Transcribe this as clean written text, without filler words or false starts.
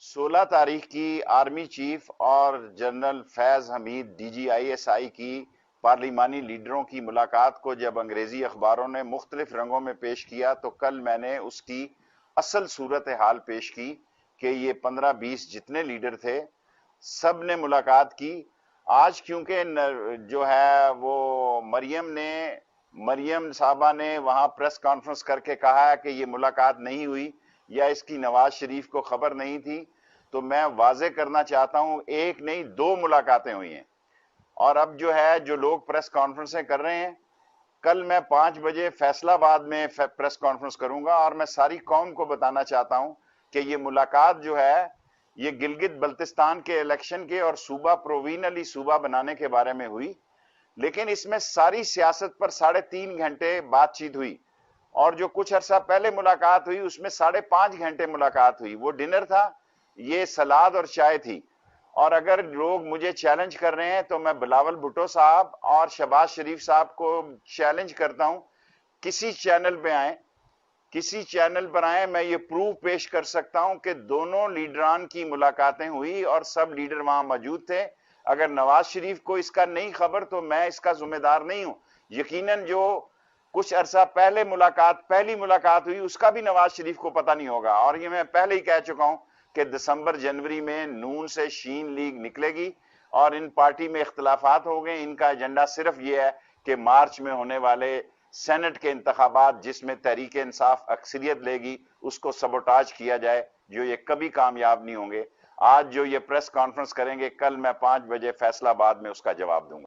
16 تاریخ کی army chief اور general Faiz Hameed D G I S I کی پارلیمانی لیڈروں کی ملاقات کو جب انگریزی اخباروں نے مختلف رنگوں میں پیش کیا تو کل میں نے اس کی اصل صورتحال پیش کی کہ یہ 15-20 جتنے لیڈر تھے سب نے ملاقات کی۔ آج کیونکہ جو ہے وہ مریم صاحبہ نے وہاں پریس کانفرنس کر کے کہا ہے کہ یہ ملاقات نہیں ہوئی یا اس کی نواز شریف کو خبر نہیں تھی، تو میں واضح کرنا چاہتا ہوں ایک نہیں 2 ملاقاتیں ہوئی ہیں۔ اور اب جو ہے جو لوگ پریس کانفرنسیں کر رہے ہیں، کل میں 5 بجے فیصلہ آباد میں پریس کانفرنس کروں گا اور میں ساری قوم کو بتانا چاہتا ہوں کہ یہ ملاقات جو ہے یہ گلگت بلتستان کے الیکشن کے اور صوبہ پروونلی صوبہ بنانے کے بارے میں ہوئی، لیکن اس میں ساری سیاست پر 3.5 گھنٹے بات چیت ہوئی، اور جو کچھ عرصہ پہلے ملاقات ہوئی اس میں 5.5 گھنٹے ملاقات ہوئی۔ وہ ڈنر تھا، یہ سلاد اور چائے تھی۔ اور اگر لوگ مجھے چیلنج کر رہے ہیں تو میں بلاول بھٹو صاحب اور شہباز شریف صاحب کو چیلنج کرتا ہوں، کسی چینل پہ آئیں، کسی چینل پر آئیں، میں یہ پروف پیش کر سکتا ہوں کہ دونوں لیڈران کی ملاقاتیں ہوئی اور سب لیڈر وہاں موجود تھے۔ اگر نواز شریف کو اس کا نہیں خبر تو میں اس کا ذمہ دار نہیں ہوں۔ یقیناً جو کچھ عرصہ پہلے پہلی ملاقات ہوئی اس کا بھی نواز شریف کو پتہ نہیں ہوگا، اور یہ میں پہلے ہی کہہ چکا ہوں کہ دسمبر جنوری میں نون سے شین لیگ نکلے گی اور ان پارٹی میں اختلافات ہو گئے۔ ان کا ایجنڈا صرف یہ ہے کہ مارچ میں ہونے والے سینٹ کے انتخابات جس میں تحریک انصاف اکثریت لے گی اس کو سبوٹاج کیا جائے، جو یہ کبھی کامیاب نہیں ہوں گے۔ آج جو یہ پریس کانفرنس کریں گے، کل میں 5 بجے فیصلہ آباد میں اس کا جواب دوں گا۔